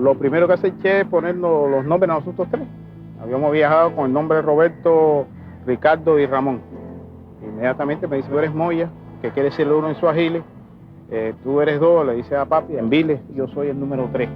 Lo primero que hace el Che es ponernos los nombres a nosotros tres. Habíamos viajado con el nombre de Roberto, Ricardo y Ramón. Inmediatamente me dice, tú eres Moya, que quiere decir uno en suajili. Tú eres dos, le dice a papi, en Vile, yo soy el número 3.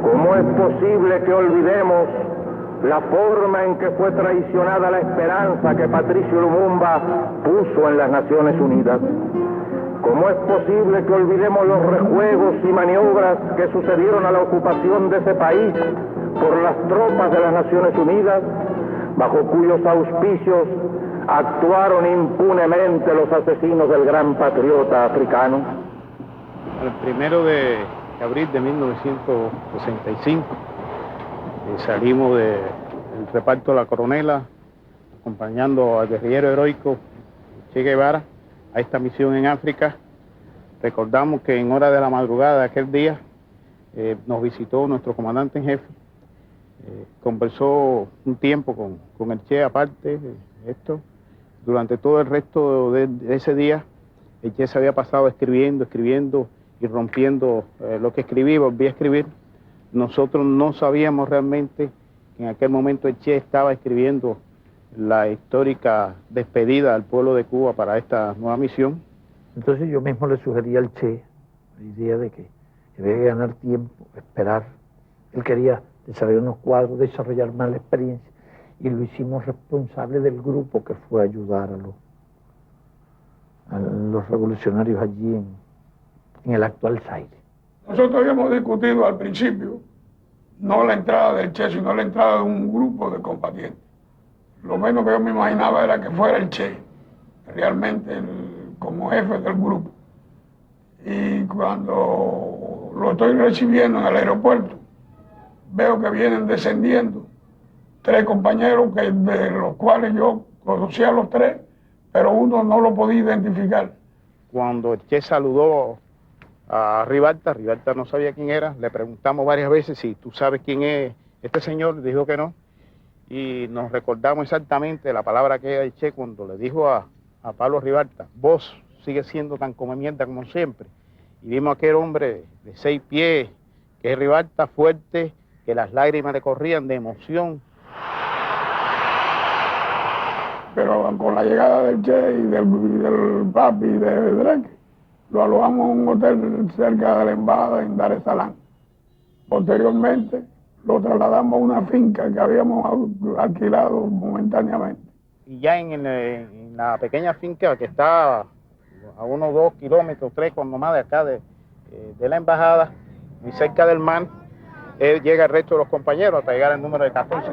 ¿Cómo es posible que olvidemos la forma en que fue traicionada la esperanza que Patricio Lumumba puso en las Naciones Unidas? ¿Cómo es posible que olvidemos los rejuegos y maniobras que sucedieron a la ocupación de ese país por las tropas de las Naciones Unidas, bajo cuyos auspicios actuaron impunemente los asesinos del gran patriota africano? El 1 de abril de 1965 salimos del reparto de la Coronela, acompañando al guerrillero heroico Che Guevara a esta misión en África. Recordamos que en hora de la madrugada de aquel día nos visitó nuestro comandante en jefe, conversó un tiempo con el Che aparte esto. Durante todo el resto de ese día, el Che se había pasado escribiendo y rompiendo lo que escribí, volví a escribir. Nosotros no sabíamos realmente que en aquel momento el Che estaba escribiendo la histórica despedida al pueblo de Cuba para esta nueva misión. Entonces yo mismo le sugerí al Che la idea de que debía ganar tiempo, esperar. Él quería desarrollar unos cuadros, desarrollar más la experiencia, y lo hicimos responsable del grupo que fue a ayudar a los revolucionarios allí en el actual Zaire. Nosotros habíamos discutido al principio no la entrada del Che, sino la entrada de un grupo de combatientes. Lo menos que yo me imaginaba era que fuera el Che, realmente como jefe del grupo. Y cuando lo estoy recibiendo en el aeropuerto, veo que vienen descendiendo 3 compañeros, de los cuales yo conocía a los 3, pero uno no lo podía identificar. Cuando el Che saludó a Ribalta no sabía quién era, le preguntamos varias veces si tú sabes quién es este señor, dijo que no, y nos recordamos exactamente la palabra que era el Che cuando le dijo a Pablo Ribalta, vos sigues siendo tan come mierda como siempre, y vimos a aquel hombre de 6 pies, que es Ribalta, fuerte, que las lágrimas le corrían de emoción. Pero con la llegada del Che y del papi y de Drake, lo alojamos en un hotel cerca de la embajada en Dar es Salaam. Posteriormente lo trasladamos a una finca que habíamos alquilado momentáneamente. Y ya en la pequeña finca que está a unos 2 kilómetros, 3 con nomás de acá de la embajada, muy cerca del mar, llega el resto de los compañeros hasta llegar al número de 14.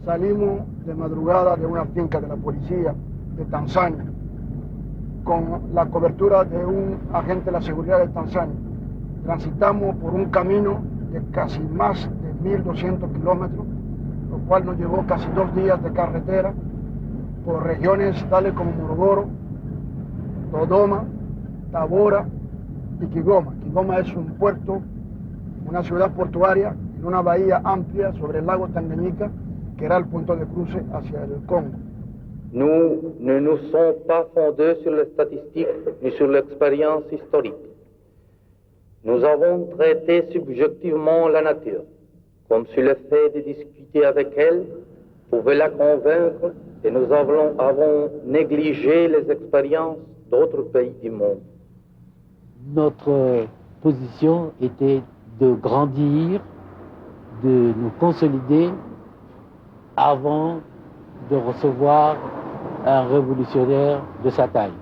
Salimos de madrugada de una finca de la policía de Tanzania con la cobertura de un agente de la seguridad de Tanzania. Transitamos por un camino de casi más de 1.200 kilómetros, lo cual nos llevó casi 2 días de carretera por regiones tales como Morogoro, Dodoma, Tabora y Kigoma. Kigoma es un puerto, una ciudad portuaria en una bahía amplia sobre el lago Tangañika, que era el punto de cruce hacia el Congo. Nous ne nous sommes pas fondés sur les statistiques ni sur l'expérience historique. Nous avons traité subjectivement la nature, comme si le fait de discuter avec elle pouvait la convaincre, et nous avons négligé les expériences d'autres pays du monde. Notre position était de grandir, de nous consolider avant de recevoir un révolutionnaire de sa taille.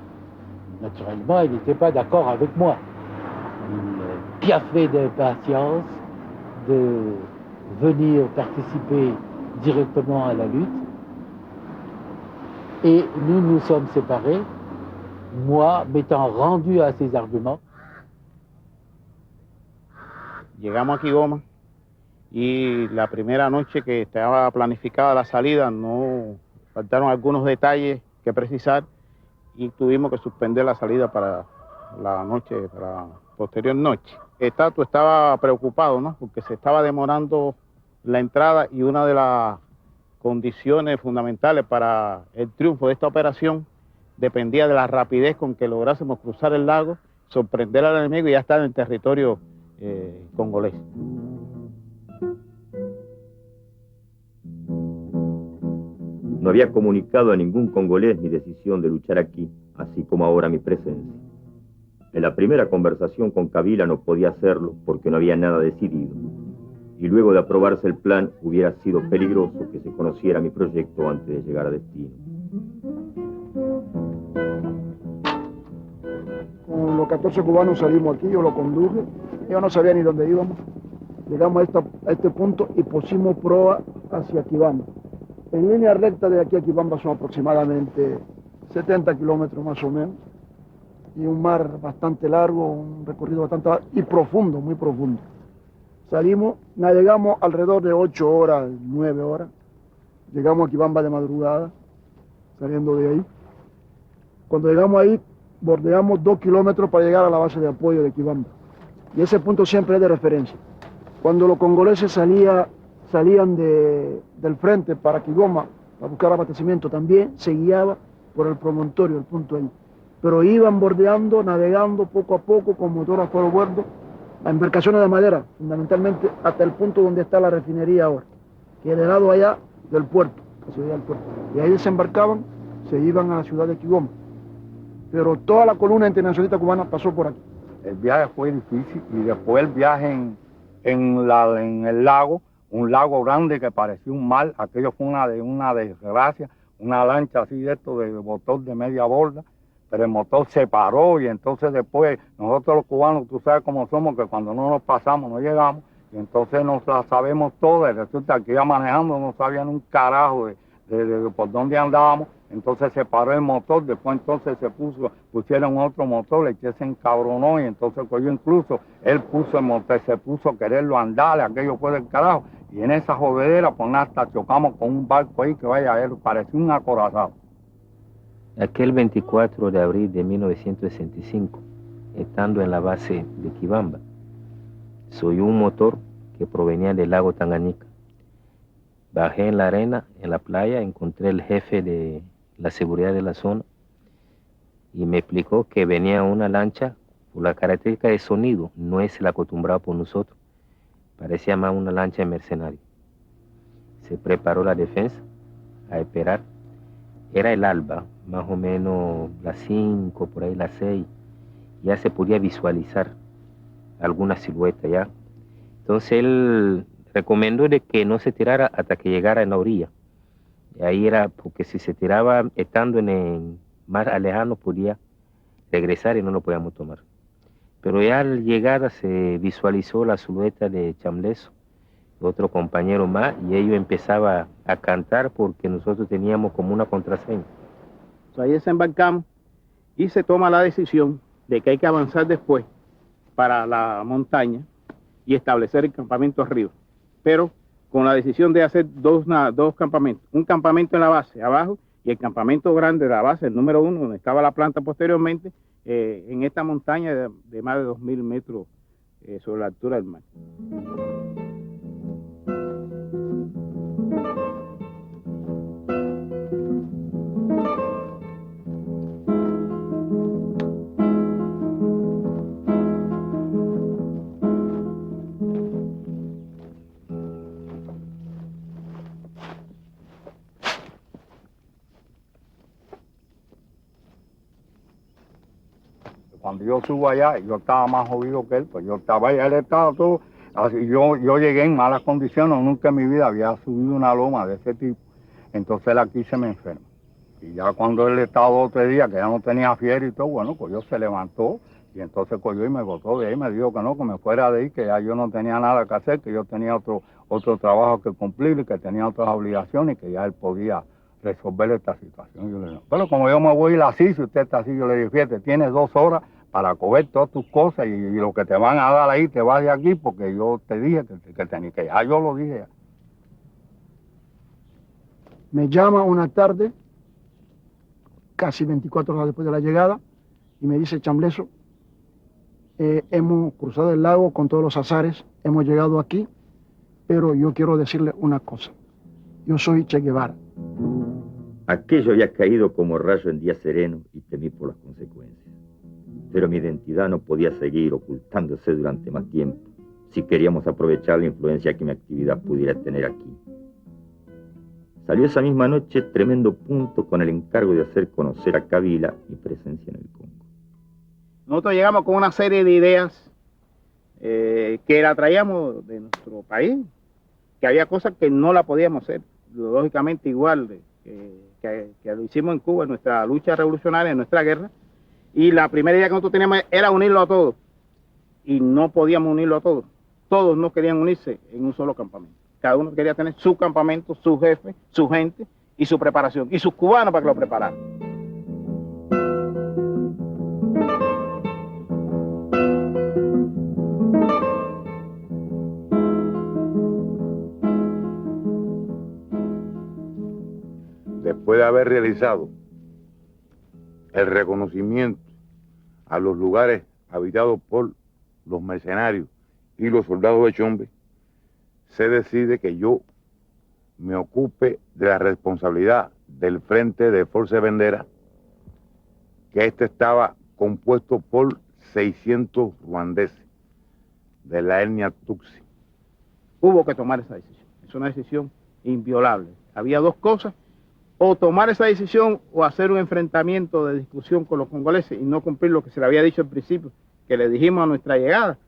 Naturellement, il n'était pas d'accord avec moi. Il piaffait d'impatience de venir participer directement à la lutte. Et nous nous sommes séparés, moi m'étant rendu à ses arguments. Llegamos a Kigoma y la primera noche que estaba planificada la salida, no faltaron algunos detalles que precisar y tuvimos que suspender la salida para la noche, para la posterior noche. Tato estaba preocupado, ¿no? Porque se estaba demorando la entrada y una de las condiciones fundamentales para el triunfo de esta operación dependía de la rapidez con que lográsemos cruzar el lago, sorprender al enemigo y ya estar en el territorio congolés. No había comunicado a ningún congolés mi decisión de luchar aquí, así como ahora mi presencia. En la primera conversación con Kabila no podía hacerlo porque no había nada decidido. Y luego de aprobarse el plan, hubiera sido peligroso que se conociera mi proyecto antes de llegar a destino. Con los 14 cubanos salimos aquí, yo lo conduje, yo no sabía ni dónde íbamos. Llegamos a este punto y pusimos proa hacia Kibamba. En línea recta de aquí a Kibamba son aproximadamente 70 kilómetros más o menos, y un mar bastante largo, un recorrido bastante largo y profundo, muy profundo. Salimos, navegamos alrededor de 8 horas, 9 horas, llegamos a Kibamba de madrugada, saliendo de ahí. Cuando llegamos ahí, bordeamos 2 kilómetros para llegar a la base de apoyo de Kibamba. Y ese punto siempre es de referencia. Cuando los congoleses salían del frente para Kigoma, para buscar abastecimiento, también se guiaba por el promontorio, el punto ahí. Pero iban bordeando, navegando poco a poco con motor a fuego bordo, a embarcaciones de madera, fundamentalmente hasta el punto donde está la refinería ahora, que es del lado allá del puerto, que se veía el puerto. Y ahí desembarcaban, se iban a la ciudad de Kigoma. Pero toda la columna internacionalista cubana pasó por aquí. El viaje fue difícil y después el viaje en el lago, un lago grande que parecía un mar, aquello fue una desgracia, una lancha así de esto de motor de media borda, pero el motor se paró y entonces después nosotros los cubanos, tú sabes cómo somos, que cuando no nos pasamos no llegamos, y entonces nos la sabemos todas, y resulta que iba manejando, no sabían un carajo de por dónde andábamos. Entonces se paró el motor, después entonces pusieron otro motor, el que se encabronó y entonces cogió incluso, él puso el motor, se puso a quererlo andar, aquello fue del carajo. Y en esa jodedera, pues hasta chocamos con un barco ahí que vaya a él, parecía un acorazado. Aquel 24 de abril de 1965, estando en la base de Kibamba, se oyó un motor que provenía del lago Tangañika. Bajé en la arena, en la playa, encontré el jefe de la seguridad de la zona y me explicó que venía una lancha por la característica de sonido, no es el acostumbrado por nosotros, parecía más una lancha de mercenario. Se preparó la defensa a esperar, era el alba, más o menos las 5, por ahí las 6, ya se podía visualizar alguna silueta ya. Entonces él recomendó de que no se tirara hasta que llegara en la orilla. Y ahí era porque si se tiraba estando en el mar lejano podía regresar y no lo podíamos tomar. Pero ya al llegar se visualizó la silueta de Chamleso, otro compañero más, y ellos empezaban a cantar porque nosotros teníamos como una contraseña. Ahí desembarcamos y se toma la decisión de que hay que avanzar después para la montaña y establecer el campamento arriba. Pero con la decisión de hacer dos campamentos, un campamento en la base, abajo, y el campamento grande de la base, el número 1, donde estaba la planta posteriormente, en esta montaña de más de 2.000 metros sobre la altura del mar. Cuando yo subo allá, yo estaba más jodido que él, pues yo estaba allá, él estaba todo, así, yo llegué en malas condiciones, nunca en mi vida había subido una loma de ese tipo, entonces él aquí se me enferma. Y ya cuando él estaba 2 o 3 días, que ya no tenía fiebre y todo, bueno, pues yo se levantó, y entonces cogió y me botó de ahí, me dijo que no, que me fuera de ahí, que ya yo no tenía nada que hacer, que yo tenía otro trabajo que cumplir, y que tenía otras obligaciones, y que ya él podía resolver esta situación. Yo le dije, pero como yo me voy a ir así, si usted está así, yo le dije, fíjate, tienes 2 horas para coger todas tus cosas y lo que te van a dar ahí, te vas de aquí, porque yo te dije que tenías que, yo lo dije ya. Me llama una tarde, casi 24 horas después de la llegada, y me dice, Chambleso, hemos cruzado el lago con todos los azares, hemos llegado aquí, pero yo quiero decirle una cosa. Yo soy Che Guevara. Aquello había caído como rayo en día sereno y temí por las consecuencias. Pero mi identidad no podía seguir ocultándose durante más tiempo si queríamos aprovechar la influencia que mi actividad pudiera tener aquí. Salió esa misma noche tremendo punto con el encargo de hacer conocer a Kabila mi presencia en el Congo. Nosotros llegamos con una serie de ideas que la traíamos de nuestro país, que había cosas que no la podíamos hacer, lógicamente igual que lo hicimos en Cuba, en nuestra lucha revolucionaria, en nuestra guerra. Y la primera idea que nosotros teníamos era unirlo a todos. Y no podíamos unirlo a todos. Todos no querían unirse en un solo campamento. Cada uno quería tener su campamento, su jefe, su gente y su preparación. Y sus cubanos para que lo prepararan. Después de haber realizado el reconocimiento a los lugares habitados por los mercenarios y los soldados de Chombe, se decide que yo me ocupe de la responsabilidad del frente de Force Vendera, que estaba compuesto por 600 ruandeses de la etnia Tutsi. Hubo que tomar esa decisión. Es una decisión inviolable. Había 2 cosas: o tomar esa decisión o hacer un enfrentamiento de discusión con los congoleses y no cumplir lo que se le había dicho al principio, que le dijimos a nuestra llegada,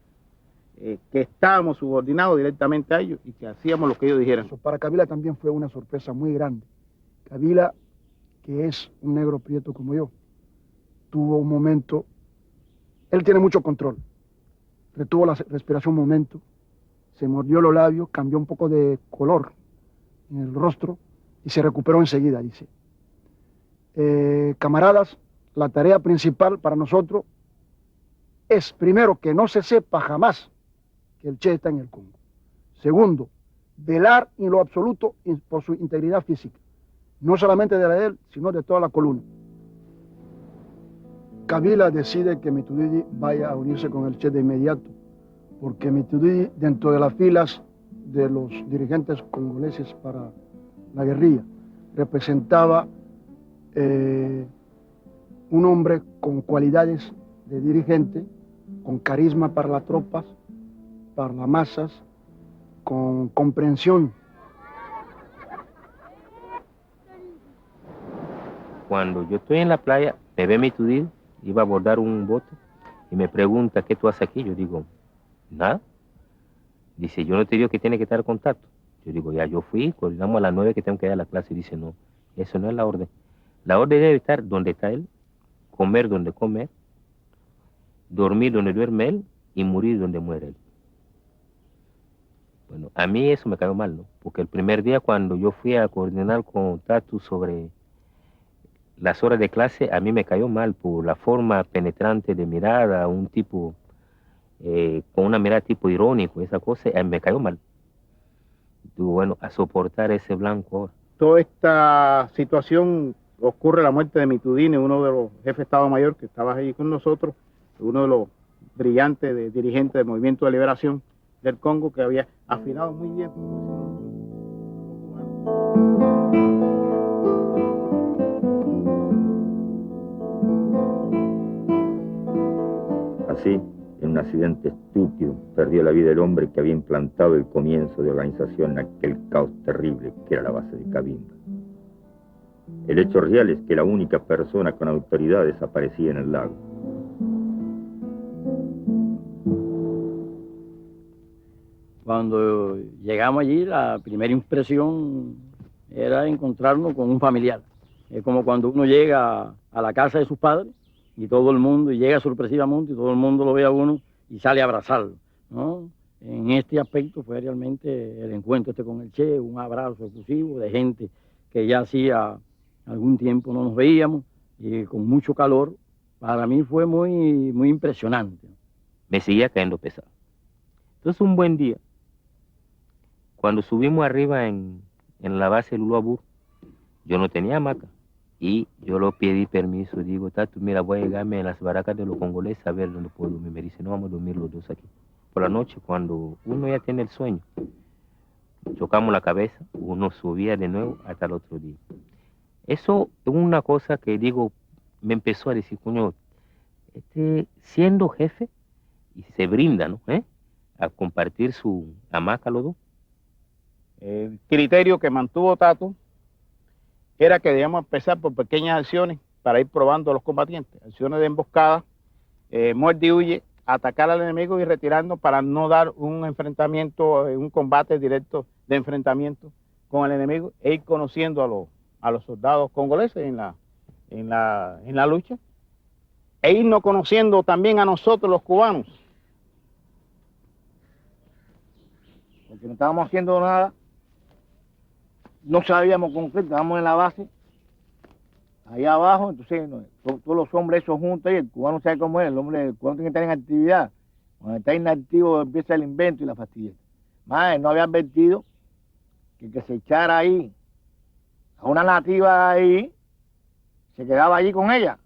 que estábamos subordinados directamente a ellos y que hacíamos lo que ellos dijeran. Eso para Kabila también fue una sorpresa muy grande. Kabila, que es un negro prieto como yo, tuvo un momento, él tiene mucho control, retuvo la respiración un momento, se mordió los labios, cambió un poco de color en el rostro y se recuperó enseguida, dice. Camaradas, la tarea principal para nosotros es, primero, que no se sepa jamás que el Che está en el Congo. Segundo, velar en lo absoluto por su integridad física, no solamente de la de él, sino de toda la columna. Kabila decide que Mitudidi vaya a unirse con el Che de inmediato, porque Mitudidi, dentro de las filas de los dirigentes congoleses para la guerrilla, representaba un hombre con cualidades de dirigente, con carisma para las tropas, para las masas, con comprensión. Cuando yo estoy en la playa, me ve Mitudidi, iba a abordar un bote y me pregunta, ¿qué tú haces aquí? Yo digo, nada. Dice, yo no te digo que tiene que estar en contacto. Yo digo, ya yo fui, coordinamos a las 9 que tengo que dar la clase. Y dice, no, eso no es la orden. La orden debe estar donde está él, comer donde come, dormir donde duerme él y morir donde muere él. Bueno, a mí eso me cayó mal, ¿no? Porque el primer día cuando yo fui a coordinar con Tatu sobre las horas de clase, a mí me cayó mal por la forma penetrante de mirada, un tipo con una mirada tipo irónico, esa cosa, me cayó mal. Digo, bueno, a soportar ese blanco ahora. Toda esta situación ocurre la muerte de Mitudini, uno de los jefes de Estado Mayor que estaba ahí con nosotros, uno de los brillantes dirigentes del Movimiento de Liberación del Congo, que había afinado muy bien. Así, en un accidente estúpido, perdió la vida el hombre que había implantado el comienzo de organización en aquel caos terrible que era la base de Cabinda. El hecho real es que la única persona con autoridad desaparecía en el lago. Cuando llegamos allí, la primera impresión era encontrarnos con un familiar. Es como cuando uno llega a la casa de sus padres y todo el mundo, y llega sorpresivamente y todo el mundo lo ve a uno y sale a abrazarlo, ¿no? En este aspecto fue realmente el encuentro con el Che, un abrazo efusivo de gente que ya hacía algún tiempo no nos veíamos y con mucho calor. Para mí fue muy impresionante. Me seguía cayendo pesado. Entonces un buen día, cuando subimos arriba en la base del Luabur, yo no tenía hamaca y yo le pedí permiso. Digo, Tato, mira, voy a llegarme en las barracas de los congoleses a ver dónde puedo dormir. Me dice, no, vamos a dormir los dos aquí. Por la noche, cuando uno ya tiene el sueño, chocamos la cabeza, uno subía de nuevo hasta el otro día. Eso es una cosa que digo, me empezó a decir, coño, siendo jefe, y se brinda, ¿no? A compartir su hamaca los dos. El criterio que mantuvo Tato era que debíamos empezar por pequeñas acciones para ir probando a los combatientes. Acciones de emboscada, muerte y huye, atacar al enemigo y retirarnos para no dar un enfrentamiento, un combate directo de enfrentamiento con el enemigo e ir conociendo a los soldados congoleses en la lucha e irnos conociendo también a nosotros los cubanos. Porque no estábamos haciendo nada, no sabíamos con qué, estábamos en la base, allá abajo, entonces todos los hombres esos juntos, y el cubano sabe cómo es, el cubano tiene que estar en actividad. Cuando está inactivo empieza el invento y la fastidieta. Más, no había advertido que se echara ahí a una nativa ahí, se quedaba allí con ella.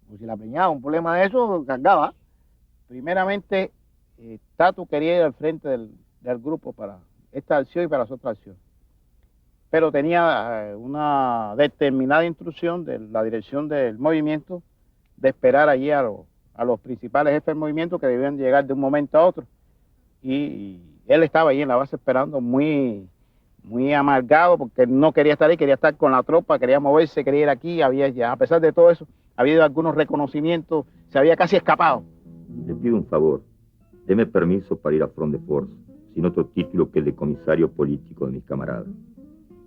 Pues si la peñaba un problema de eso, cargaba. Primeramente, Tato quería ir al frente del grupo para esta acción y para las otras acciones. Pero tenía una determinada instrucción de la dirección del movimiento de esperar allí a los principales jefes del movimiento que debían llegar de un momento a otro. Y él estaba allí en la base esperando muy amargado porque no quería estar ahí, quería estar con la tropa, quería moverse, quería ir aquí. A pesar de todo eso, había habido algunos reconocimientos, se había casi escapado. Le pido un favor, deme permiso para ir a Front de Force, sin otro título que el de comisario político de mis camaradas,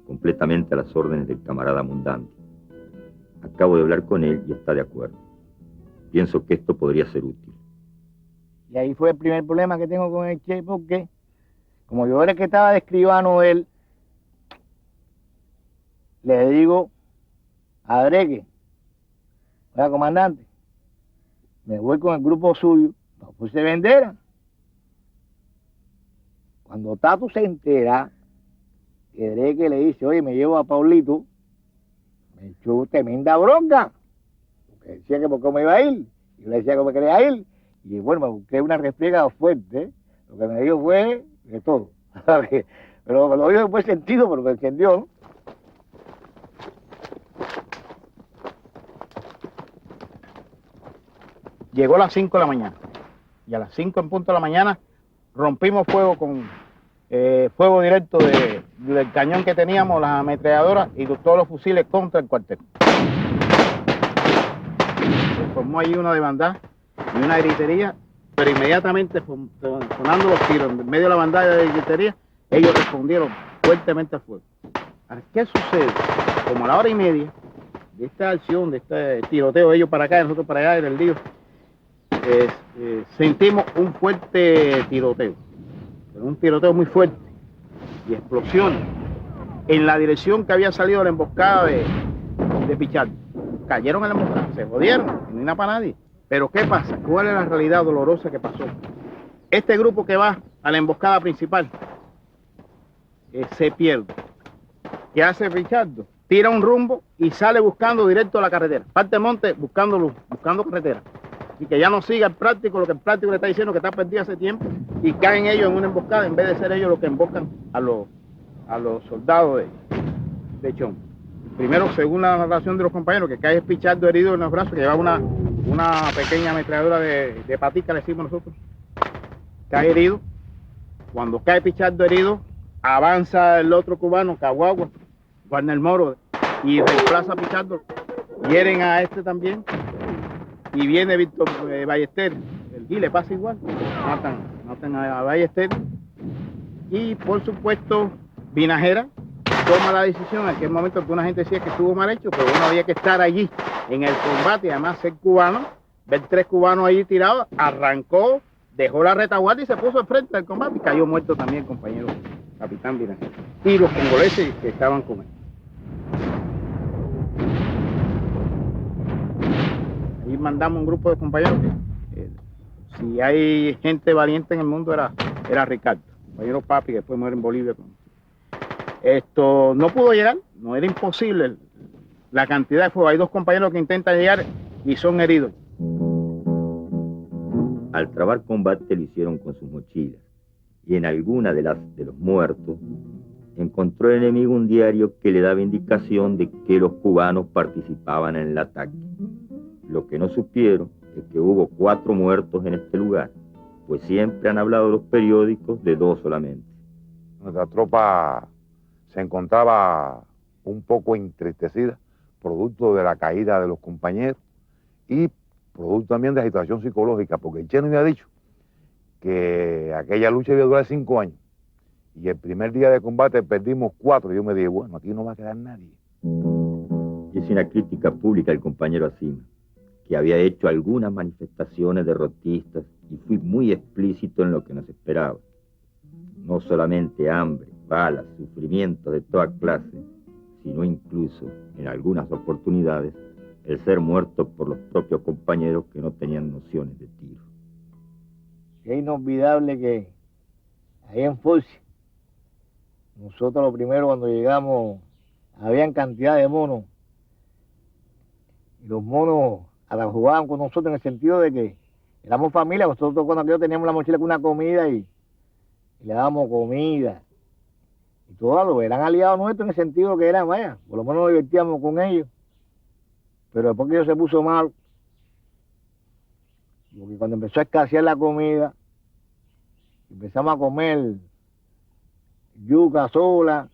completamente a las órdenes del camarada Mundante. Acabo de hablar con él y está de acuerdo. Pienso que esto podría ser útil. Y ahí fue el primer problema que tengo con el Che, porque como yo era el que estaba de escribano él, le digo a Dreque, oiga, comandante, me voy con el grupo suyo, no puse bandera. Cuando Tato se entera, que Dreque le dice, oye, me llevo a Paulito, me echó tremenda bronca, porque decía que por qué me iba a ir, y yo le decía que me quería ir, y bueno, me busqué una refriega fuerte, lo que me dijo fue de todo, ¿sabes? Pero lo dijo después sentido, pero me entendió, ¿no? Llegó a las 5 de la mañana, y a las 5 en punto de la mañana rompimos fuego con fuego directo del cañón que teníamos, las ametralladoras y todos los fusiles contra el cuartel. Se formó ahí una desbandada y una gritería, pero inmediatamente sonando los tiros en medio de la bandada de gritería, ellos respondieron fuertemente al fuego. Ahora, ¿qué sucede? Como a la hora y media de esta acción, de este tiroteo, ellos para acá y nosotros para allá en el lío, sentimos un fuerte tiroteo, pero un tiroteo muy fuerte y explosiones en la dirección que había salido la emboscada de Pichardo. Cayeron en la emboscada, se jodieron, no hay nada para nadie. Pero ¿qué pasa? ¿Cuál es la realidad dolorosa que pasó? Este grupo que va a la emboscada principal se pierde. ¿Qué hace Richardo? Tira un rumbo y sale buscando directo a la carretera. Parte del monte buscando luz, buscando carretera. Y que ya no siga el práctico, lo que el práctico le está diciendo que está perdido hace tiempo, y caen ellos en una emboscada en vez de ser ellos los que emboscan a los soldados de Chon. Primero, según la narración de los compañeros, que cae Pichardo herido en los brazos, que lleva una pequeña ametralladora de patica, le decimos nosotros. Cae herido. Cuando cae Pichardo herido, avanza el otro cubano, Caguagua, Warner Moro, y reemplaza a Pichardo. Hieren a este también. Y viene Víctor Ballester, y le pasa igual. Matan a Ballester. Y por supuesto, Vinajera toma la decisión en aquel momento que una gente decía que estuvo mal hecho, pero uno había que estar allí en el combate, y además ser cubano, ver 3 cubanos allí tirados, arrancó, dejó la retaguardia y se puso al frente del combate y cayó muerto también el compañero capitán Vinajera y los congoleses que estaban con él. Ahí mandamos un grupo de compañeros que si hay gente valiente en el mundo era Ricardo, compañero Papi, que después muere en Bolivia. Esto no pudo llegar, no era imposible la cantidad de fuego. Hay 2 compañeros que intentan llegar y son heridos. Al trabar combate lo hicieron con sus mochilas, y en alguna de los muertos encontró el enemigo un diario que le daba indicación de que los cubanos participaban en el ataque. Lo que no supieron es que hubo 4 muertos en este lugar, pues siempre han hablado los periódicos de 2 solamente. Nuestra tropa se encontraba un poco entristecida, producto de la caída de los compañeros y producto también de la situación psicológica, porque el Che nos había dicho que aquella lucha iba a durar 5 años y el primer día de combate perdimos 4. Yo me dije, bueno, aquí no va a quedar nadie. Hice una crítica pública al compañero Acima, que había hecho algunas manifestaciones derrotistas, y fui muy explícito en lo que nos esperaba. No solamente hambre, balas, sufrimientos de toda clase, sino incluso, en algunas oportunidades, el ser muerto por los propios compañeros que no tenían nociones de tiro. Es inolvidable que ahí en Force, nosotros lo primero cuando llegamos, habían cantidad de monos, y los monos jugaban con nosotros en el sentido de que éramos familia. Nosotros cuando aquello teníamos la mochila con una comida y le dábamos comida. Y todos eran aliados nuestros en el sentido que eran, vaya, por lo menos nos divertíamos con ellos. Pero después que ellos se puso mal, porque cuando empezó a escasear la comida, empezamos a comer yuca sola,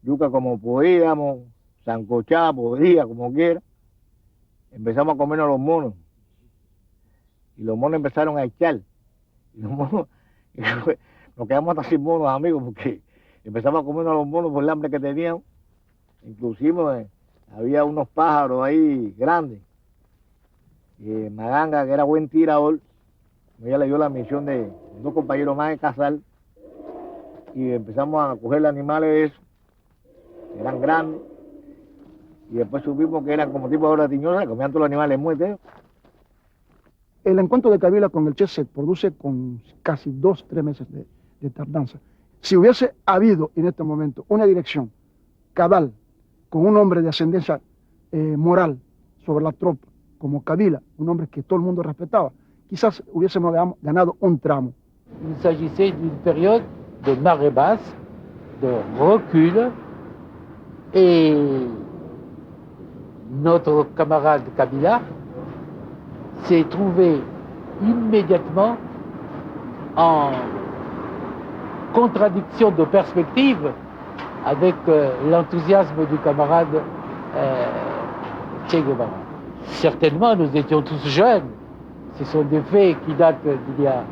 yuca como podíamos, sancochada podía, como quiera. Empezamos a comernos los monos. Y los monos empezaron a echar. Y los monos, nos quedamos hasta sin monos, amigos, porque empezamos a comernos los monos por el hambre que teníamos. Inclusive había unos pájaros ahí grandes. Y Maganga, que era buen tirador, ella le dio la misión de 2 compañeros más de cazar. Y empezamos a coger animales de esos, que eran grandes. Y después supimos que eran como tipo de oratiñosa, comían todos los animales muertos. El encuentro de Kabila con el Che se produce con casi 2-3 meses de tardanza. Si hubiese habido en este momento una dirección cabal, con un hombre de ascendencia moral sobre la tropa, como Kabila, un hombre que todo el mundo respetaba, quizás hubiésemos ganado un tramo. Il s'agissait d'une période de marée basse, de recul, et notre camarade Kabila s'est trouvé immédiatement en contradiction de perspective avec l'enthousiasme du camarade Che Guevara. Certainement, nous étions tous jeunes. Ce sont des faits qui datent d'il y a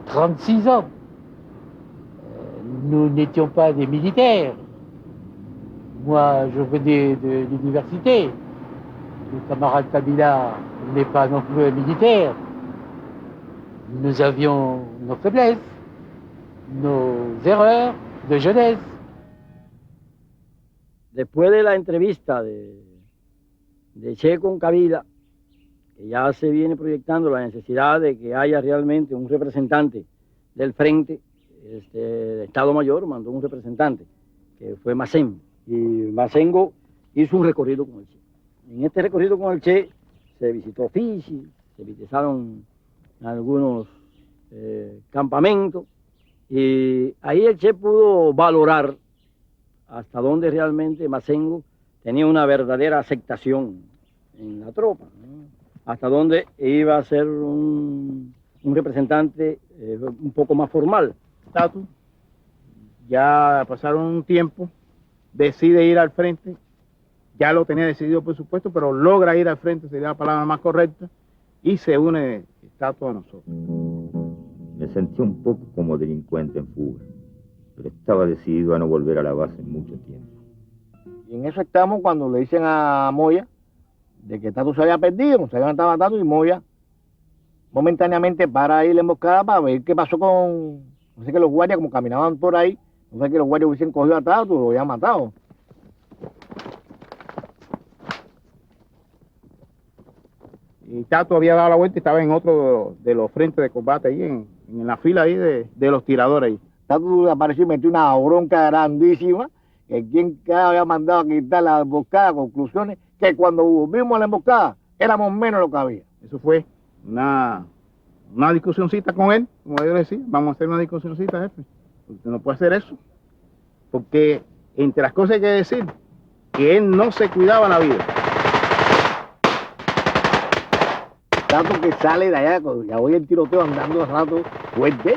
36 ans. Nous n'étions pas des militaires. Moi, je venais de l'université. Le camarade Kabila n'est pas non plus un militaire. Nous avions nos faiblesses, nos erreurs de jeunesse. Después de la entrevista de Che con Kabila, que ya se viene proyectando la necesidad de que haya realmente un representante del frente, el Estado Mayor mandó un representante, que fue Masengo, y Masengo hizo un recorrido con el Che. En este recorrido con el Che se visitó Fiji, se visitaron algunos campamentos, y ahí el Che pudo valorar hasta dónde realmente Masengo tenía una verdadera aceptación en la tropa, ¿no? Hasta dónde iba a ser un representante un poco más formal. Tatu, ya pasaron un tiempo, decide ir al frente, ya lo tenía decidido por supuesto, pero logra ir al frente, sería la palabra más correcta, y se une Tatu a nosotros. Me sentí un poco como delincuente en fuga, pero estaba decidido a no volver a la base en mucho tiempo. Y en eso estamos cuando le dicen a Moya de que Tatu se había perdido, no sabía dónde estaba Tatu, y Moya momentáneamente para ahí la emboscada para ver qué pasó con... No sé, que los guardias como caminaban por ahí, no sé, que los guardias hubiesen cogido a Tatu o lo habían matado. Y Tatu había dado la vuelta y estaba en otro de los frentes de combate ahí, en la fila ahí de los tiradores ahí. Tatu apareció y metió una bronca grandísima, que quien había mandado a quitar la emboscada, conclusiones, que cuando volvimos a la emboscada, éramos menos lo que había. Eso fue una discusioncita con él, como yo le decía, vamos a hacer una discusioncita, jefe. Usted no puede hacer eso, porque entre las cosas hay que decir que él no se cuidaba la vida. Tatu que sale de allá, ya voy el tiroteo andando un rato fuerte.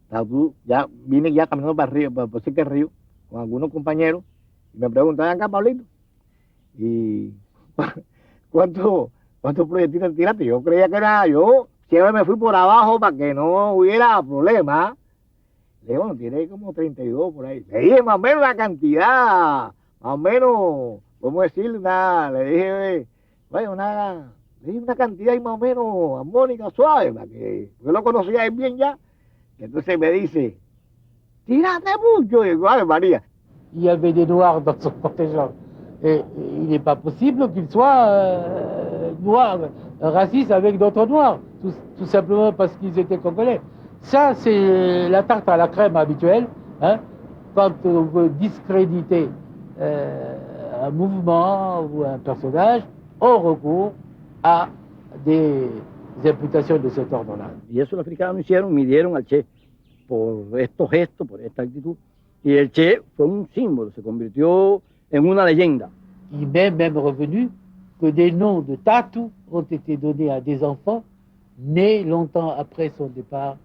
Tatu ya viene ya caminando para arriba, por cerca del río, con algunos compañeros, y me preguntan acá, Pablito, ¿y cuántos proyectiles tiraste? Yo creía que era yo, siempre me fui por abajo para que no hubiera problema. Le digo, bueno, tiene como 32 por ahí. Le dije más o menos la cantidad, más o menos, ¿cómo decirle? Le dije, bueno, le dije una cantidad ahí más o menos armónica, suave, para que yo lo conocía bien ya. Y entonces me dice, tírate mucho. Y digo, ¡ay, María! Il y avait des noirs dans son contingent. Et il n'est pas possible qu'il soit noir, raciste avec d'autres noirs, tout simplement parce qu'ils étaient congolais. Ça, c'est la tarte à la crème habituelle, hein, quand on veut discréditer un mouvement ou un personnage, on recourt a des imputations de cet ordre-là. Y eso los africanos hicieron, midieron al Che por estos gestos, por esta actitud. Y el Che fue un símbolo, se convirtió en una leyenda. Il m'est même revenu que des noms de Tatu ont été donnés à des enfants nés longtemps après son départ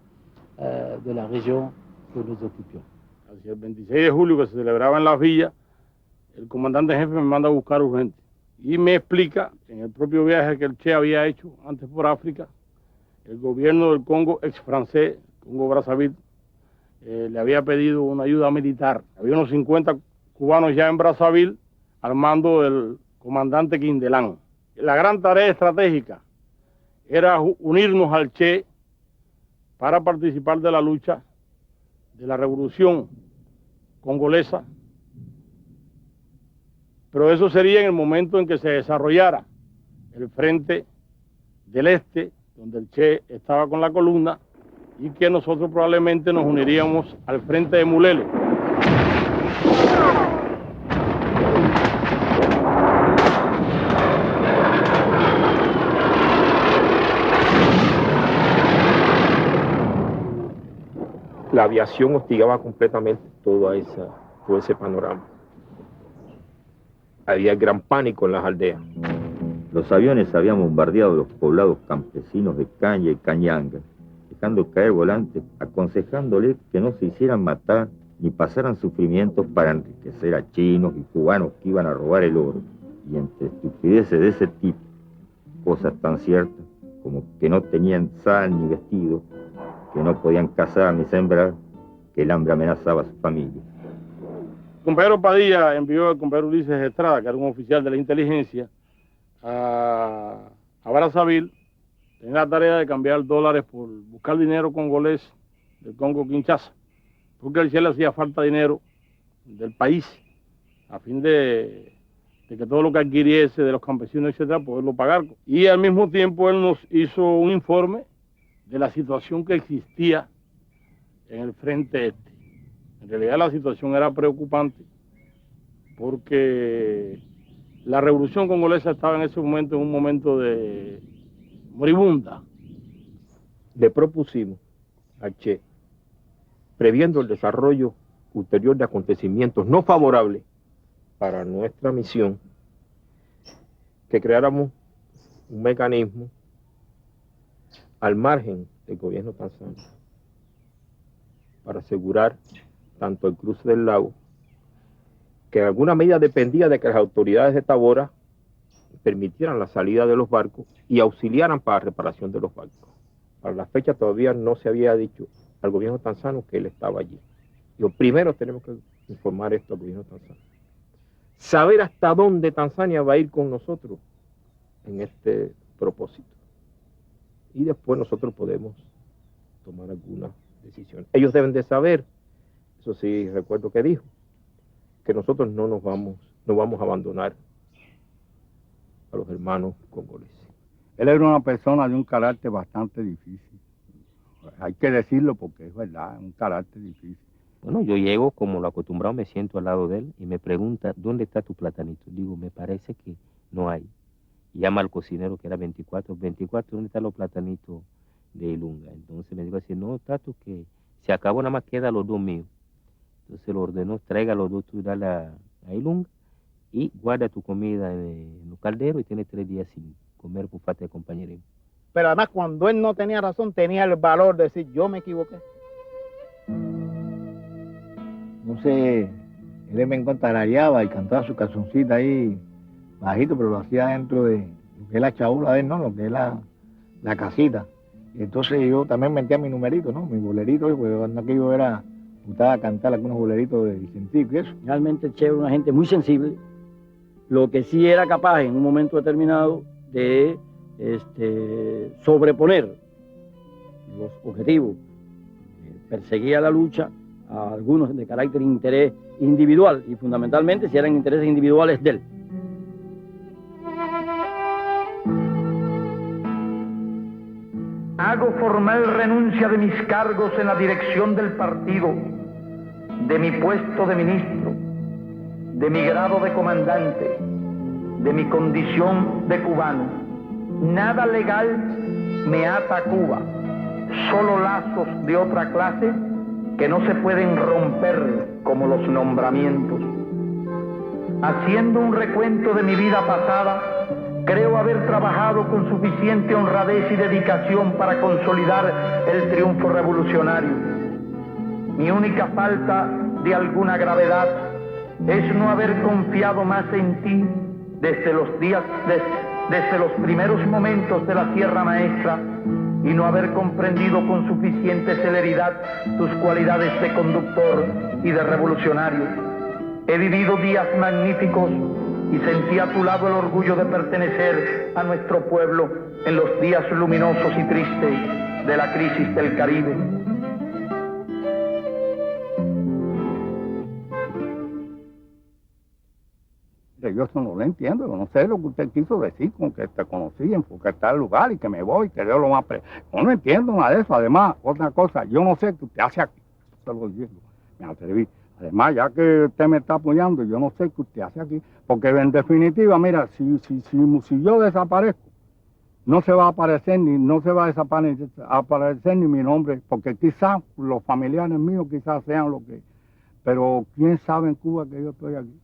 de la région que nous occupions. Hacia el 26 de julio, que se celebraba en las villas, el comandante jefe me manda a buscar urgente y me explica, en el propio viaje que el Che había hecho antes por África, el gobierno del Congo, ex francés, Congo Brazzaville, le había pedido una ayuda militar. Había unos 50 cubanos ya en Brazzaville al mando del comandante Quindelán. La gran tarea estratégica era unirnos al Che para participar de la lucha de la revolución congolesa, pero eso sería en el momento en que se desarrollara el frente del este, donde el Che estaba con la columna, y que nosotros probablemente nos uniríamos al frente de Mulele. La aviación hostigaba completamente todo ese panorama. Había gran pánico en las aldeas. Los aviones habían bombardeado los poblados campesinos de Caña y Cañanga, dejando caer volantes, aconsejándoles que no se hicieran matar ni pasaran sufrimientos para enriquecer a chinos y cubanos que iban a robar el oro. Y entre estupideces de ese tipo, cosas tan ciertas como que no tenían sal ni vestido, que no podían cazar ni sembrar, que el hambre amenazaba a su familia. El compañero Padilla envió al compañero Ulises Estrada, que era un oficial de la inteligencia, a Brazzaville. Tenía la tarea de cambiar dólares por buscar dinero congolés del Congo Kinshasa, porque al Che le hacía falta dinero del país a fin de de que todo lo que adquiriese de los campesinos, etcétera, poderlo pagar. Y al mismo tiempo él nos hizo un informe de la situación que existía en el frente este. En realidad la situación era preocupante porque la revolución congolesa estaba en ese momento en un momento de moribunda. Le propusimos al Che, previendo el desarrollo ulterior de acontecimientos no favorables para nuestra misión, que creáramos un mecanismo al margen del gobierno tanzano para asegurar tanto el cruce del lago, que en alguna medida dependía de que las autoridades de Tabora permitieran la salida de los barcos y auxiliaran para la reparación de los barcos. Para la fecha todavía no se había dicho al gobierno tanzano que él estaba allí. Lo primero tenemos que informar esto al gobierno tanzano. Saber hasta dónde Tanzania va a ir con nosotros en este propósito. Y después nosotros podemos tomar algunas decisiones. Ellos deben de saber, eso sí recuerdo que dijo, que nosotros no vamos a abandonar a los hermanos congoleses. Él era una persona de un carácter bastante difícil. Hay que decirlo porque es verdad, un carácter difícil. Bueno, yo llego, como lo acostumbrado, me siento al lado de él y me pregunta, ¿dónde está tu platanito? Digo, me parece que no hay. Y llama al cocinero, que era 24, ¿dónde están los platanitos de Ilunga? Entonces me dijo así, no, Tato, que se acabó, nada más queda los dos míos. Entonces lo ordenó, traiga los dos tú y dale a Ilunga y guarda tu comida en los calderos y tienes 3 días sin comer por falta de compañerismo. Pero además, cuando él no tenía razón, tenía el valor de decir, yo me equivoqué. Entonces, él me encontraba y cantaba su canzoncita ahí bajito, pero lo hacía dentro de lo que es la chaula de él, ¿no? Lo que es la casita. Y entonces yo también metía mi numerito, ¿no? Mi bolerito, porque cuando aquello era, gustaba cantar algunos boleritos de Vicentico y eso. Realmente Che era una gente muy sensible, lo que sí era capaz en un momento determinado de sobreponer los objetivos. Perseguía la lucha a algunos de carácter interés individual y fundamentalmente si eran intereses individuales de él. Hago formal renuncia de mis cargos en la dirección del partido, de mi puesto de ministro, de mi grado de comandante, de mi condición de cubano. Nada legal me ata a Cuba, solo lazos de otra clase que no se pueden romper como los nombramientos. Haciendo un recuento de mi vida pasada, creo haber trabajado con suficiente honradez y dedicación para consolidar el triunfo revolucionario. Mi única falta de alguna gravedad es no haber confiado más en ti desde los primeros momentos de la Sierra Maestra y no haber comprendido con suficiente celeridad tus cualidades de conductor y de revolucionario. He vivido días magníficos y sentí a tu lado el orgullo de pertenecer a nuestro pueblo en los días luminosos y tristes de la crisis del Caribe. Yo eso no lo entiendo, yo no sé lo que usted quiso decir con que te conocían, porque está el lugar y que me voy, que yo lo más... Yo no entiendo nada de eso. Además, otra cosa, yo no sé qué usted hace aquí. Se lo digo, me atreví. Además, ya que usted me está apoyando, yo no sé qué usted hace aquí. Porque en definitiva, mira, si yo desaparezco, no se va a aparecer no se va a aparecer ni mi nombre, porque quizás los familiares míos quizás sean lo que... Pero quién sabe en Cuba que yo estoy aquí.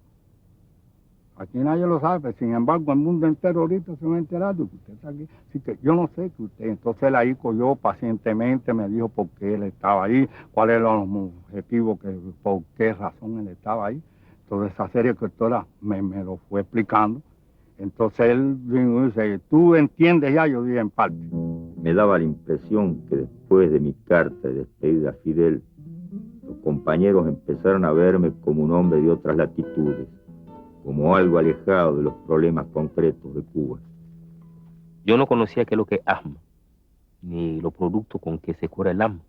Aquí nadie lo sabe, pero sin embargo el mundo entero ahorita se va a enterar de que usted está aquí. Así que yo no sé que usted. Entonces él ahí cogió pacientemente, me dijo por qué él estaba ahí, cuáles eran los objetivos, por qué razón él estaba ahí. Toda esa serie que doctora me lo fue explicando. Entonces él dice, ¿tú entiendes ya? Yo dije, en parte. Me daba la impresión que después de mi carta de despedida a Fidel, los compañeros empezaron a verme como un hombre de otras latitudes, como algo alejado de los problemas concretos de Cuba. Yo no conocía qué es lo que es asma, ni los productos con que se cura el asma.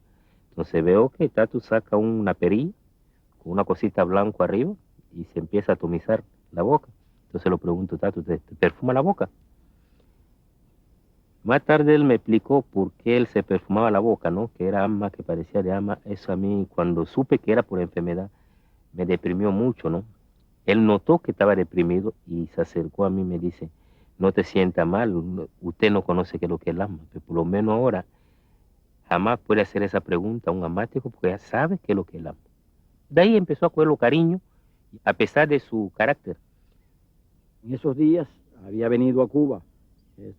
Entonces veo que Tato saca una perilla con una cosita blanca arriba y se empieza a atomizar la boca. Entonces lo pregunto, Tato, ¿te perfuma la boca? Más tarde él me explicó por qué él se perfumaba la boca, ¿no? Que era asma, que parecía de asma. Eso a mí, cuando supe que era por enfermedad, me deprimió mucho, ¿no? Él notó que estaba deprimido y se acercó a mí y me dice, no te sienta mal, usted no conoce qué es lo que es el asma, pero por lo menos ahora jamás puede hacer esa pregunta a un asmático porque ya sabe qué es lo que es el asma. De ahí empezó a cogerlo cariño, a pesar de su carácter. En esos días había venido a Cuba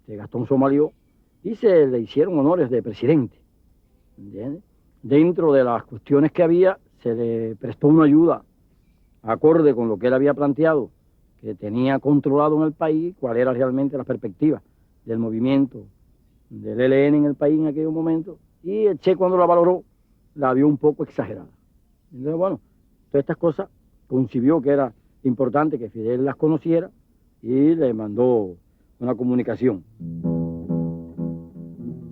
Gastón Somalió y se le hicieron honores de presidente. ¿Entiendes? Dentro de las cuestiones que había, se le prestó una ayuda acorde con lo que él había planteado, que tenía controlado en el país, cuál era realmente la perspectiva del movimiento del ELN en el país en aquel momento, y el Che cuando la valoró, la vio un poco exagerada. Entonces, bueno, todas estas cosas concibió que era importante que Fidel las conociera y le mandó una comunicación.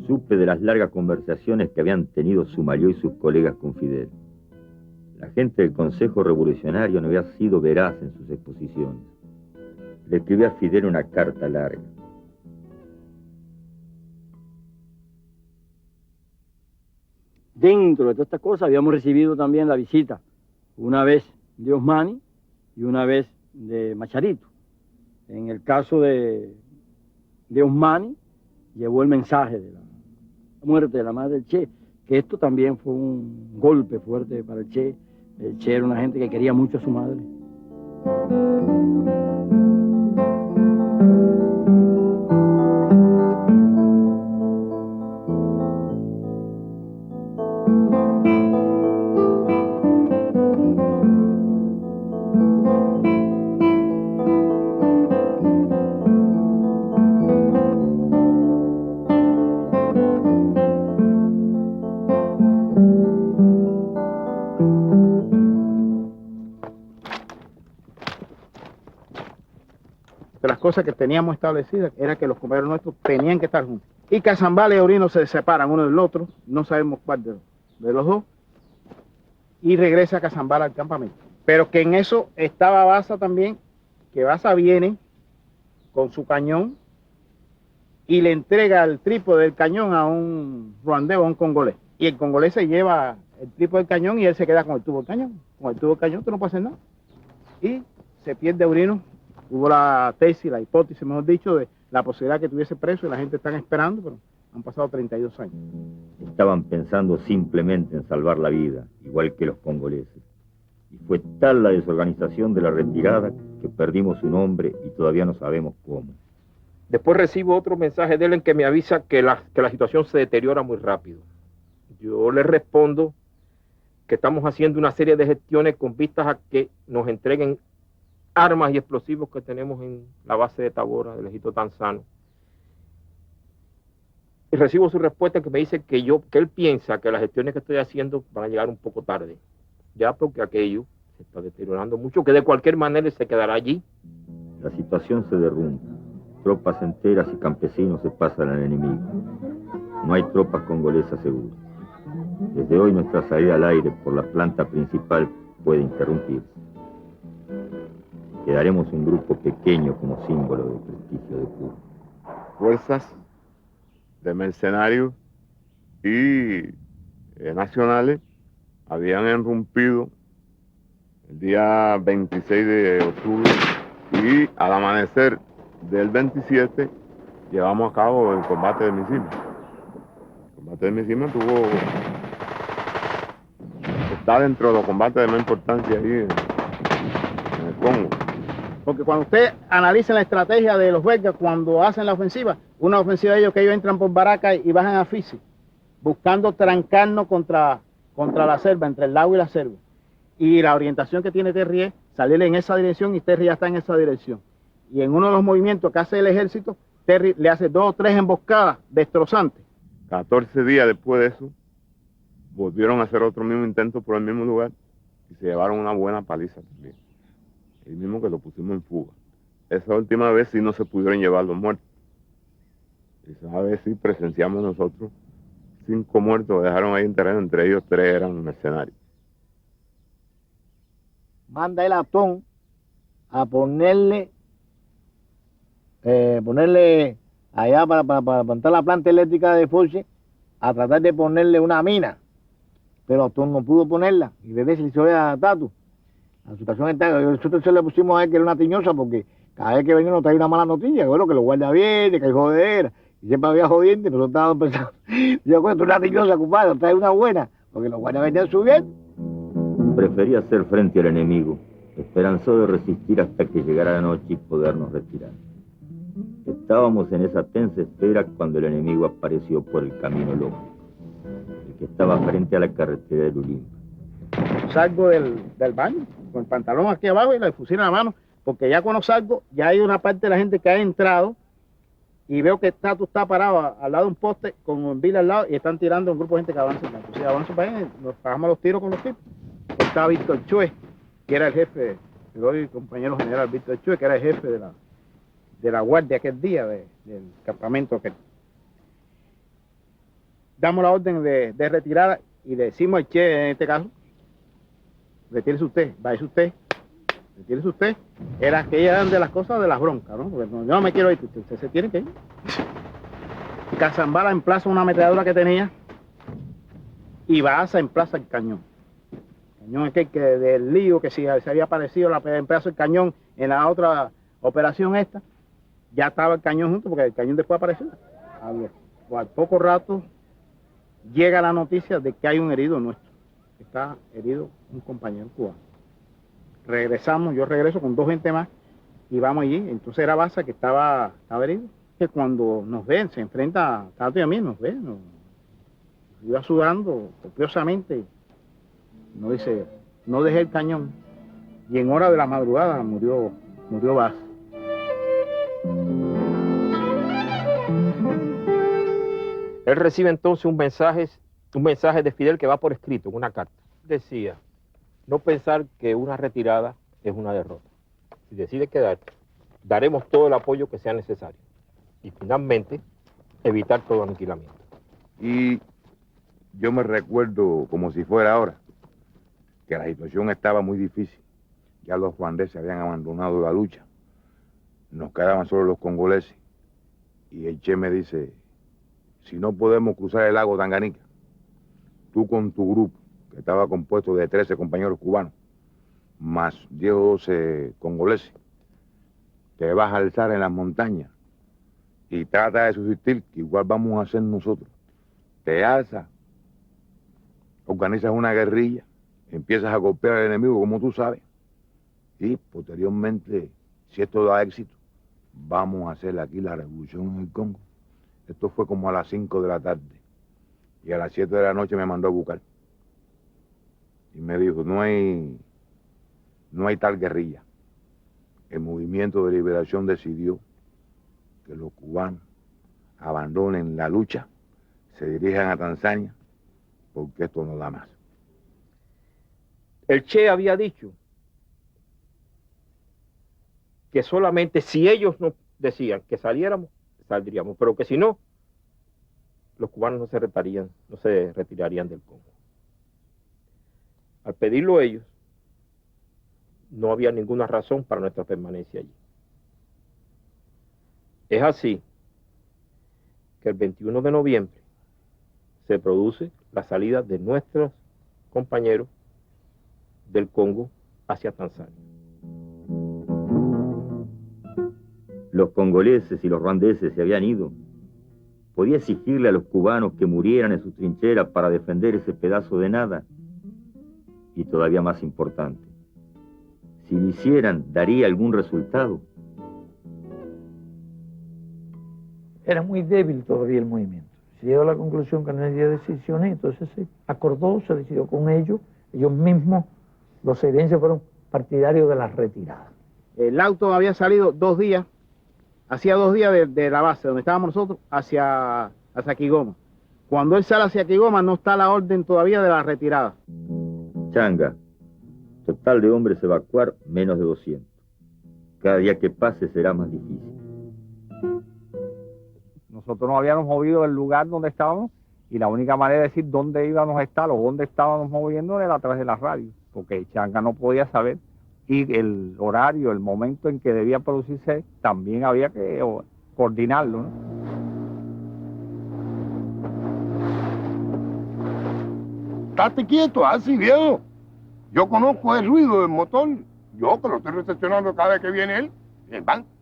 Supe de las largas conversaciones que habían tenido Somalió y sus colegas con Fidel. La gente del Consejo Revolucionario no había sido veraz en sus exposiciones. Le escribí a Fidel una carta larga. Dentro de todas estas cosas habíamos recibido también la visita, una vez de Osmani y una vez de Macharito. En el caso de Osmani, llevó el mensaje de la muerte de la madre del Che, que esto también fue un golpe fuerte para el Che. El Che era una gente que quería mucho a su madre. De las cosas que teníamos establecidas era que los compañeros nuestros tenían que estar juntos. Y Cazambala y Aurino se separan uno del otro, no sabemos cuál de los dos, y regresa Cazambala al campamento. Pero que en eso estaba Baza también, que Baza viene con su cañón y le entrega el trípode del cañón a un ruandeo, a un congolés. Y el congolés se lleva el trípode del cañón y él se queda con el tubo del cañón. Con el tubo del cañón tú no puedes hacer nada. Y se pierde Aurino. Hubo la tesis, la hipótesis, mejor dicho, de la posibilidad que tuviese preso y la gente está esperando, pero han pasado 32 años. Estaban pensando simplemente en salvar la vida, igual que los congoleses. Y fue tal la desorganización de la retirada que perdimos un hombre y todavía no sabemos cómo. Después recibo otro mensaje de él en que me avisa que la situación se deteriora muy rápido. Yo le respondo que estamos haciendo una serie de gestiones con vistas a que nos entreguen armas y explosivos que tenemos en la base de Tabora, del ejército tanzano. Y recibo su respuesta que me dice que él piensa que las gestiones que estoy haciendo van a llegar un poco tarde, ya porque aquello se está deteriorando mucho, que de cualquier manera se quedará allí. La situación se derrumba. Tropas enteras y campesinos se pasan al enemigo. No hay tropas congolesas seguras. Desde hoy nuestra salida al aire por la planta principal puede interrumpirse. Quedaremos un grupo pequeño como símbolo del prestigio de Cuba. Fuerzas de mercenarios y nacionales habían irrumpido el día 26 de octubre y al amanecer del 27 llevamos a cabo el combate de Misima. El combate de Misima está dentro de los combates de más importancia ahí en el Congo. Porque cuando usted analiza la estrategia de los belgas cuando hacen la ofensiva, una ofensiva de ellos que ellos entran por Baracas y bajan a Fisi, buscando trancarnos contra la selva, entre el lago y la selva. Y la orientación que tiene Terry es salir en esa dirección y Terry ya está en esa dirección. Y en uno de los movimientos que hace el ejército, Terry le hace 2 o 3 emboscadas destrozantes. 14 días después de eso, volvieron a hacer otro mismo intento por el mismo lugar y se llevaron una buena paliza también. El mismo que lo pusimos en fuga. Esa última vez sí no se pudieron llevar los muertos. Esa vez sí presenciamos nosotros 5 muertos, dejaron ahí en terreno, entre ellos 3 eran mercenarios. Manda el Atón a ponerle ponerle allá para plantar la planta eléctrica de Force, a tratar de ponerle una mina, pero tú no pudo ponerla, y desde se le hizo a Tatu. La situación está, nosotros se le pusimos a él que era una tiñosa, porque cada vez que venía nos traía una mala noticia, que bueno, que lo guarda bien, que hay jodera, y siempre había jodiente, pero nosotros estábamos pensando, yo cuento una tiñosa, compadre, trae una buena, porque los guardias venían subiendo. Prefería hacer frente al enemigo, esperanzado de resistir hasta que llegara la noche y podernos retirar. Estábamos en esa tensa espera cuando el enemigo apareció por el camino loco, el que estaba frente a la carretera de Lulimba. Salgo del baño, con el pantalón aquí abajo y la fusil en la mano, porque ya cuando salgo, ya hay una parte de la gente que ha entrado y veo que Tatu está parado al lado de un poste con un vila al lado y están tirando un grupo de gente que avanza. Entonces avanzo para ahí, nos pagamos los tiros con los tipos. Estaba Víctor Chue, que era el jefe, el compañero general Víctor Chue, que era el jefe de la guardia aquel día, del campamento aquel. Damos la orden de retirada y le decimos al Che, en este caso, retírese usted, váyase usted, retírese usted. Era que eran de las cosas de las broncas, ¿no? Porque yo no me quiero ir, usted se tiene que ir. Cazambala emplaza una ametralladora que tenía y Bahaza emplaza el cañón. El cañón aquel que del lío que si se había aparecido la emplaza el cañón en la otra operación esta, ya estaba el cañón junto porque el cañón después apareció. Al poco rato llega la noticia de que hay un herido nuestro. Está herido un compañero cubano. Regresamos, yo regreso con 2 gente más y vamos allí. Entonces era Baza que estaba herido. Que cuando nos ven, se enfrenta a Tatu y a mí, nos ve, nos iba sudando copiosamente. Nos dice, no dejé el cañón. Y en hora de la madrugada murió Baza. Él recibe entonces un mensaje de Fidel que va por escrito, en una carta. Decía, no pensar que una retirada es una derrota. Si decide quedar, daremos todo el apoyo que sea necesario. Y finalmente, evitar todo aniquilamiento. Y yo me recuerdo como si fuera ahora, que la situación estaba muy difícil. Ya los ruandeses habían abandonado la lucha. Nos quedaban solo los congoleses. Y el Che me dice, si no podemos cruzar el lago Tanganica, tú con tu grupo, que estaba compuesto de 13 compañeros cubanos, más 10 o 12 congoleses, te vas a alzar en las montañas y trata de subsistir, que igual vamos a hacer nosotros. Te alzas, organizas una guerrilla, empiezas a golpear al enemigo, como tú sabes, y posteriormente, si esto da éxito, vamos a hacer aquí la revolución en el Congo. Esto fue como a las 5 de la tarde. Y a las 7 de la noche me mandó a buscar. Y me dijo, no hay tal guerrilla. El movimiento de liberación decidió que los cubanos abandonen la lucha, se dirijan a Tanzania, porque esto no da más. El Che había dicho que solamente si ellos nos decían que saliéramos, saldríamos, pero que si no, los cubanos no se retirarían del Congo. Al pedirlo ellos, no había ninguna razón para nuestra permanencia allí. Es así que el 21 de noviembre se produce la salida de nuestros compañeros del Congo hacia Tanzania. Los congoleses y los ruandeses se habían ido. Podía exigirle a los cubanos que murieran en sus trincheras para defender ese pedazo de nada. Y todavía más importante, si lo hicieran, ¿daría algún resultado? Era muy débil todavía el movimiento. Se llegó a la conclusión que no había decisiones, entonces se acordó, se decidió con ellos. Ellos mismos, los seirenses, fueron partidarios de la retirada. El auto había salido 2 días, hacía 2 días de la base donde estábamos nosotros hacia Quigoma. Cuando él sale hacia Quigoma no está la orden todavía de la retirada. Changa, total de hombres evacuar menos de 200. Cada día que pase será más difícil. Nosotros nos habíamos movido del lugar donde estábamos y la única manera de decir dónde íbamos a estar o dónde estábamos moviendo era a través de la radio, porque Changa no podía saber y el horario, el momento en que debía producirse, también había que coordinarlo, ¿no? Estate quieto, así viejo. Yo conozco el ruido del motor. Yo que lo estoy recepcionando cada vez que viene él.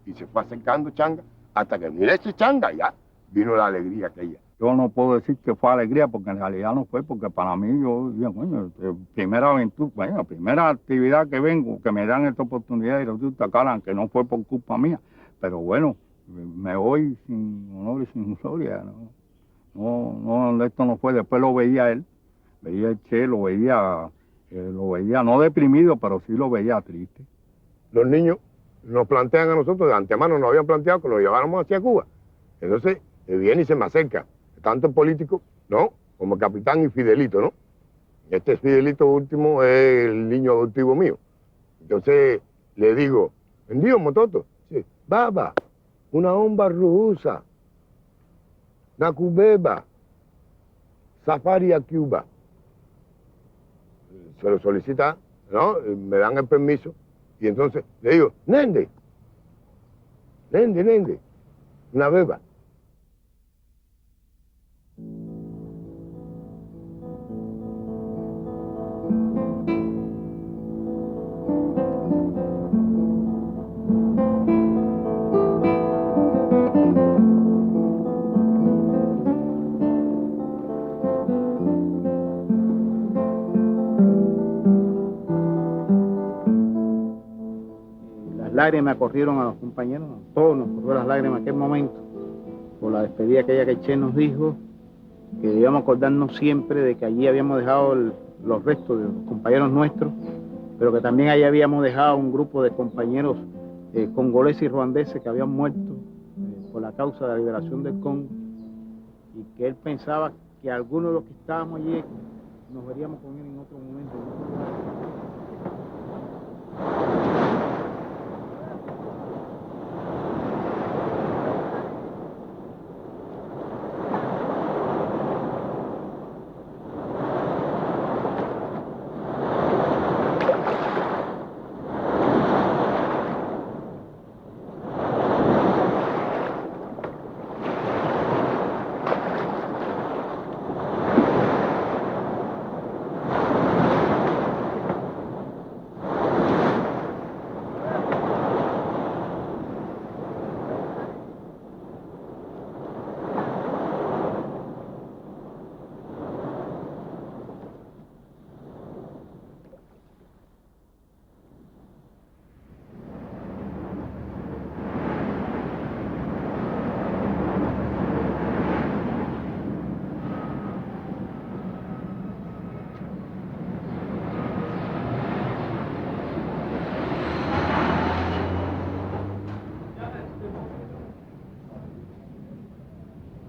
Y se fue acercando Changa hasta que mire ese Changa ya vino la alegría aquella. Yo no puedo decir que fue alegría porque en realidad no fue, porque para mí yo dije, coño, primera aventura, bueno, primera actividad que vengo, que me dan esta oportunidad de ir a Tacalan, que no fue por culpa mía, pero bueno, me voy sin honor y sin gloria, no, esto no fue, después lo veía él, veía el Che, lo veía no deprimido, pero sí lo veía triste. Los niños nos plantean a nosotros, de antemano nos habían planteado que lo lleváramos hacia Cuba. Entonces, viene y se me acerca, tanto el político, ¿no?, como el capitán y Fidelito, ¿no? Este Fidelito último es el niño adoptivo mío. Entonces, le digo, ¿vendido, Mototo? Sí. Baba, una homba rusa, Nakubeba, Safari a Cuba. Se lo solicita, ¿no? Me dan el permiso. Y entonces le digo, Nende, una beba. Lágrimas corrieron a los compañeros, a todos nos corrió las lágrimas en aquel momento, por la despedida aquella que Che nos dijo, que debíamos acordarnos siempre de que allí habíamos dejado los restos de los compañeros nuestros, pero que también allí habíamos dejado un grupo de compañeros congoleses y ruandeses que habían muerto por la causa de la liberación del Congo, y que él pensaba que algunos de los que estábamos allí nos veríamos con él en otro momento.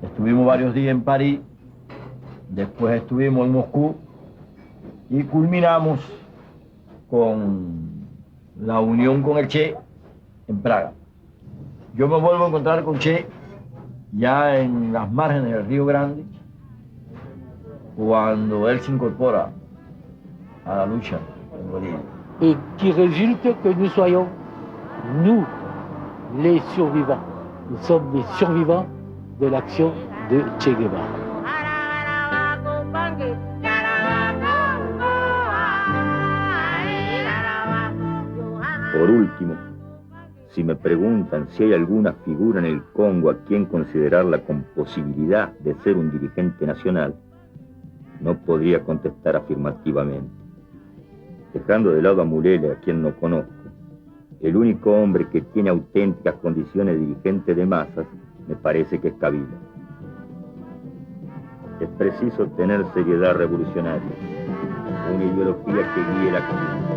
Estuvimos varios días en París, después estuvimos en Moscú y culminamos con la unión con el Che en Praga. Yo me vuelvo a encontrar con Che ya en las márgenes del Río Grande, cuando él se incorpora a la lucha en Bolivia. Et qui résulte que nous soyons, nous, les survivants. Nous sommes les survivants de l'action de Che Guevara. Por último, si me preguntan si hay alguna figura en el Congo a quien considerarla con posibilidad de ser un dirigente nacional, no podría contestar afirmativamente. Dejando de lado a Mulele, a quien no conozco, el único hombre que tiene auténticas condiciones de dirigente de masas me parece que es Kabila. Es preciso tener seriedad revolucionaria, una ideología que guíe la conducta.